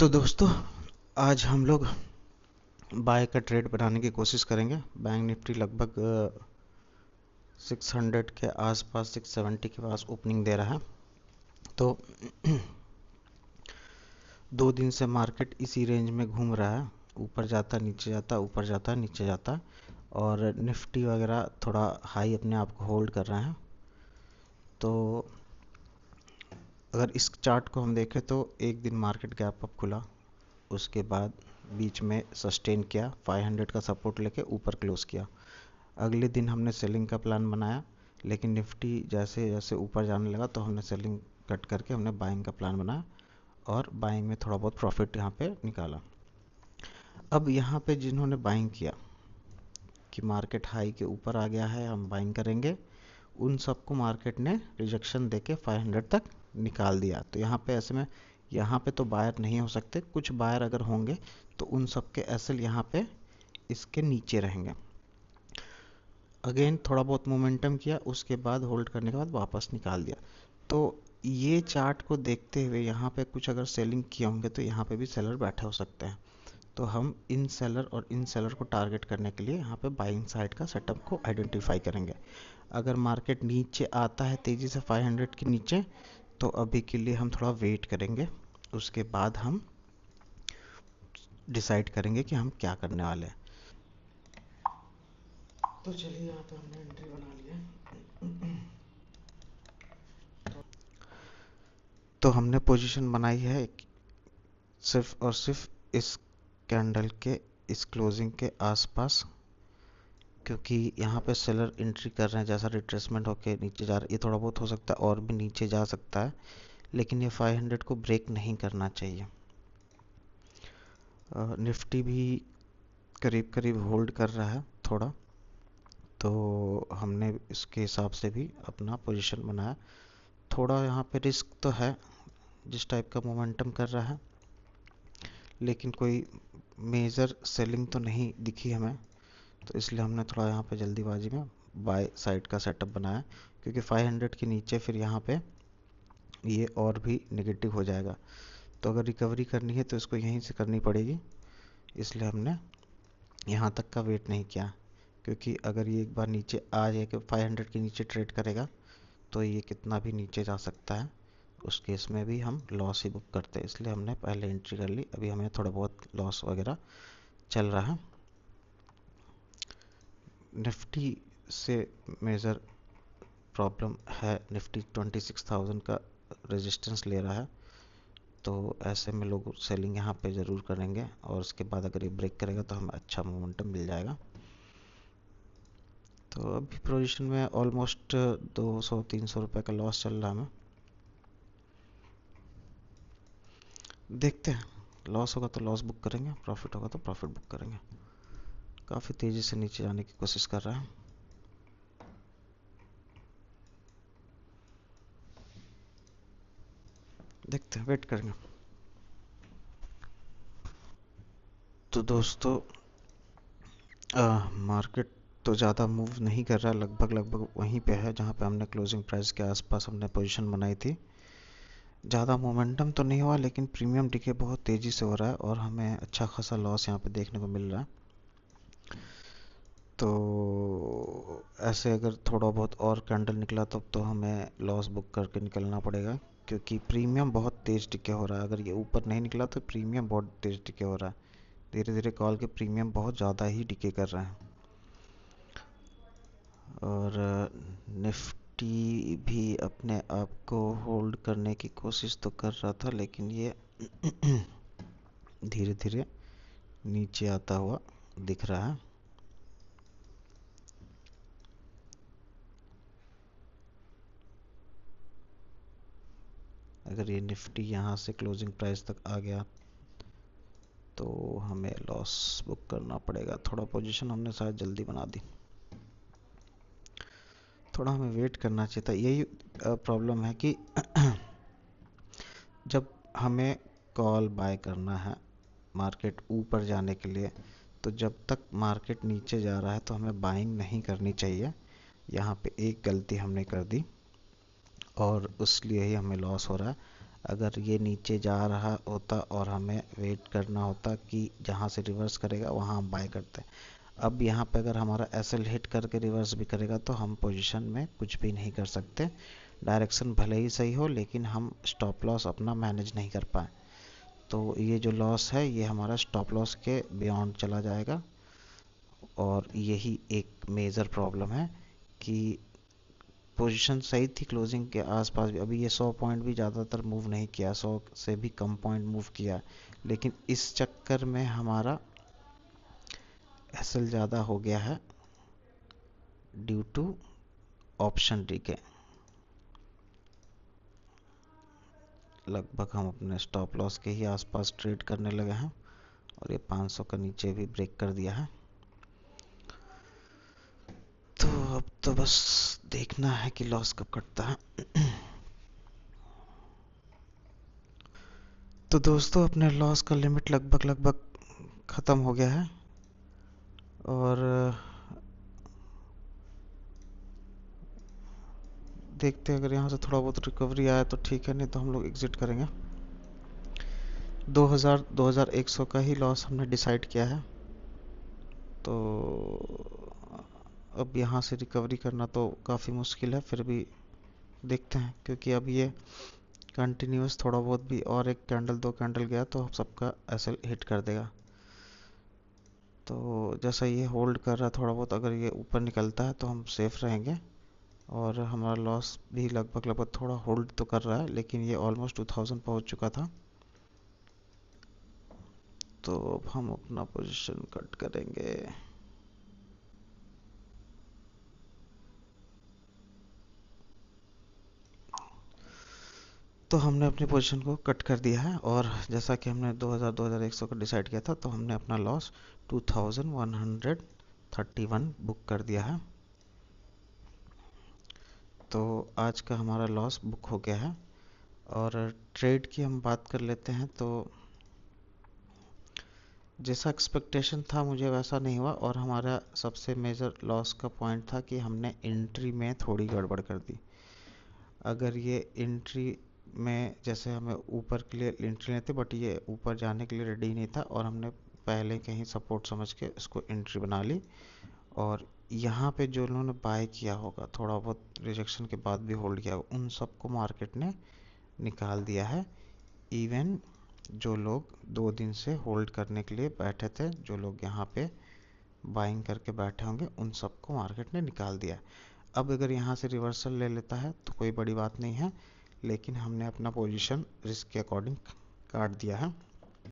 तो दोस्तों, आज हम लोग बाय का ट्रेड बनाने की कोशिश करेंगे। बैंक निफ्टी लगभग 600 के आसपास, 670 के पास ओपनिंग दे रहा है। तो 2 दिन से मार्केट इसी रेंज में घूम रहा है, ऊपर जाता नीचे जाता, ऊपर जाता नीचे जाता, और निफ्टी वगैरह थोड़ा हाई अपने आप को होल्ड कर रहे हैं। तो अगर इस चार्ट को हम देखें तो एक दिन मार्केट गैप अप खुला, उसके बाद बीच में सस्टेन किया, 500 का सपोर्ट लेके ऊपर क्लोज किया। अगले दिन हमने सेलिंग का प्लान बनाया, लेकिन निफ्टी जैसे जैसे ऊपर जाने लगा तो हमने सेलिंग कट करके हमने बाइंग का प्लान बनाया और बाइंग में थोड़ा बहुत प्रॉफिट यहाँ पे निकाला। अब यहाँ पे जिन्होंने बाइंग किया कि मार्केट हाई के ऊपर आ गया है, हम बाइंग करेंगे, उन सबको मार्केट ने रिजेक्शन देके 500 तक निकाल दिया। तो यहाँ पे ऐसे में यहाँ पे तो बायर नहीं हो सकते, कुछ बायर अगर होंगे तो उन सब के एसएल यहाँ पे इसके नीचे रहेंगे। अगेन थोड़ा बहुत मोमेंटम किया, उसके बाद होल्ड करने के बाद वापस निकाल दिया। तो ये चार्ट को देखते हुए यहाँ पे कुछ अगर सेलिंग किए होंगे तो यहाँ पे भी सेलर बैठे हो सकते हैं। तो हम इन सेलर और इन सेलर को टारगेट करने के लिए यहाँ पे बाइंग साइड का सेटअप को आइडेंटिफाई करेंगे। अगर मार्केट नीचे आता है तेज़ी से 500 के नीचे, तो अभी के लिए हम थोड़ा वेट करेंगे, उसके बाद हम डिसाइड करेंगे कि हम क्या करने वाले हैं। तो चलिए, यहाँ पे हमने एंट्री बना ली है। तो हमने पोजीशन बनाई है सिर्फ और सिर्फ इस कैंडल के इस क्लोजिंग के आसपास, क्योंकि यहाँ पे सेलर एंट्री कर रहे हैं, जैसा रिट्रेसमेंट होके नीचे जा रहा है। ये थोड़ा बहुत हो सकता है और भी नीचे जा सकता है, लेकिन ये 500 को ब्रेक नहीं करना चाहिए। निफ्टी भी करीब करीब होल्ड कर रहा है थोड़ा, तो हमने इसके हिसाब से भी अपना पोजीशन बनाया। थोड़ा यहाँ पे रिस्क तो है, जिस टाइप का मोमेंटम कर रहा है, लेकिन कोई मेजर सेलिंग तो नहीं दिखी हमें, तो इसलिए हमने थोड़ा यहाँ पे जल्दीबाजी में बाय साइड का सेटअप बनाया, क्योंकि 500 के नीचे फिर यहाँ पे ये और भी नेगेटिव हो जाएगा। तो अगर रिकवरी करनी है तो इसको यहीं से करनी पड़ेगी, इसलिए हमने यहाँ तक का वेट नहीं किया। क्योंकि अगर ये एक बार नीचे आ जाए कि 500 के नीचे ट्रेड करेगा, तो ये कितना भी नीचे जा सकता है, उस केस में भी हम लॉस ही बुक करते हैं। इसलिए हमने पहले एंट्री कर ली। अभी हमें थोड़ा बहुत लॉस वगैरह चल रहा है। निफ्टी से मेजर प्रॉब्लम है, निफ्टी 26,000 का रेजिस्टेंस ले रहा है, तो ऐसे में लोग सेलिंग यहाँ पे ज़रूर करेंगे, और उसके बाद अगर ये ब्रेक करेगा तो हमें अच्छा मोमेंटम मिल जाएगा। तो अभी पोजीशन में ऑलमोस्ट 200-300 रुपये का लॉस चल रहा है हमें। देखते हैं, लॉस होगा तो लॉस बुक करेंगे, प्रॉफिट होगा तो प्रॉफिट बुक करेंगे। काफ़ी तेज़ी से नीचे जाने की कोशिश कर रहा है। देखते हैं, वेट करेंगे। तो दोस्तों, मार्केट तो ज़्यादा मूव नहीं कर रहा, लगभग लगभग वहीं पे है जहाँ पे हमने क्लोजिंग प्राइस के आसपास हमने पोजीशन बनाई थी। ज़्यादा मोमेंटम तो नहीं हुआ, लेकिन प्रीमियम डिके बहुत तेज़ी से हो रहा है और हमें अच्छा खासा लॉस यहाँ पे देखने को मिल रहा है। तो ऐसे अगर थोड़ा बहुत और कैंडल निकला तब तो हमें लॉस बुक करके निकलना पड़ेगा, क्योंकि प्रीमियम बहुत तेज़ डिके हो रहा है। अगर ये ऊपर नहीं निकला तो प्रीमियम बहुत तेज़ डिके हो रहा है। धीरे धीरे कॉल के प्रीमियम बहुत ज़्यादा ही डिके कर रहे हैं। और निफ्टी भी अपने आप को होल्ड करने की कोशिश तो कर रहा था, लेकिन ये धीरे धीरे नीचे आता हुआ दिख रहा है। अगर ये निफ्टी यहाँ से क्लोजिंग प्राइस तक आ गया तो हमें लॉस बुक करना पड़ेगा। थोड़ा पोजीशन हमने शायद जल्दी बना दी, थोड़ा हमें वेट करना चाहिए था। यही प्रॉब्लम है कि जब हमें कॉल बाय करना है मार्केट ऊपर जाने के लिए, तो जब तक मार्केट नीचे जा रहा है तो हमें बाइंग नहीं करनी चाहिए। यहाँ पे एक गलती हमने कर दी और उस लिए ही हमें लॉस हो रहा है। अगर ये नीचे जा रहा होता और हमें वेट करना होता कि जहाँ से रिवर्स करेगा वहाँ हम बाय करते हैं। अब यहाँ पे अगर हमारा एसएल हिट करके रिवर्स भी करेगा तो हम पोजीशन में कुछ भी नहीं कर सकते। डायरेक्शन भले ही सही हो लेकिन हम स्टॉप लॉस अपना मैनेज नहीं कर पाए, तो ये जो लॉस है ये हमारा स्टॉप लॉस के बियॉन्ड चला जाएगा। और यही एक मेजर प्रॉब्लम है कि पोजीशन सही थी क्लोजिंग के आसपास भी, अभी ये 100 पॉइंट भी ज़्यादातर मूव नहीं किया, 100 से भी कम पॉइंट मूव किया, लेकिन इस चक्कर में हमारा एसएल ज़्यादा हो गया है ड्यू टू ऑप्शन डीके। लगभग हम अपने स्टॉप लॉस के ही आसपास ट्रेड करने लगे हैं और ये 500 का नीचे भी ब्रेक कर दिया है। तो अब तो बस देखना है कि लॉस कब कटता है। तो दोस्तों अपने लॉस का लिमिट लगभग ख़त्म हो गया है और देखते हैं अगर यहाँ से थोड़ा बहुत रिकवरी आया तो ठीक है, नहीं तो हम लोग एग्जिट करेंगे। 2100 का ही लॉस हमने डिसाइड किया है, तो अब यहाँ से रिकवरी करना तो काफ़ी मुश्किल है, फिर भी देखते हैं क्योंकि अब ये कंटिन्यूस थोड़ा बहुत भी और एक कैंडल 2 कैंडल गया तो सबका ऐसे हिट कर देगा। तो जैसा ये होल्ड कर रहा है थोड़ा बहुत, अगर ये ऊपर निकलता है तो हम सेफ रहेंगे। और हमारा लॉस भी लगभग थोड़ा होल्ड तो कर रहा है, लेकिन ये ऑलमोस्ट 2000 पहुंच चुका था। तो अब हम अपना पोजीशन कट करेंगे। तो हमने अपनी पोजीशन को कट कर दिया है और जैसा कि हमने 2100 का डिसाइड किया था, तो हमने अपना लॉस 2131 बुक कर दिया है। तो आज का हमारा लॉस बुक हो गया है। और ट्रेड की हम बात कर लेते हैं, तो जैसा एक्सपेक्टेशन था मुझे वैसा नहीं हुआ और हमारा सबसे मेजर लॉस का पॉइंट था कि हमने एंट्री में थोड़ी गड़बड़ कर दी। अगर ये एंट्री में जैसे हमें ऊपर के लिए एंट्री नहीं थी, बट ये ऊपर जाने के लिए रेडी नहीं था और हमने पहले कहीं सपोर्ट समझ के इसको एंट्री बना ली। और यहाँ पे जो लोगों ने बाय किया होगा, थोड़ा बहुत रिजेक्शन के बाद भी होल्ड किया होगा, उन सबको मार्केट ने निकाल दिया है। इवन जो लोग 2 दिन से होल्ड करने के लिए बैठे थे, जो लोग यहाँ पे बाइंग करके बैठे होंगे, उन सबको मार्केट ने निकाल दिया। अब अगर यहाँ से रिवर्सल ले लेता है तो कोई बड़ी बात नहीं है, लेकिन हमने अपना पोजीशन रिस्क के अकॉर्डिंग काट दिया है।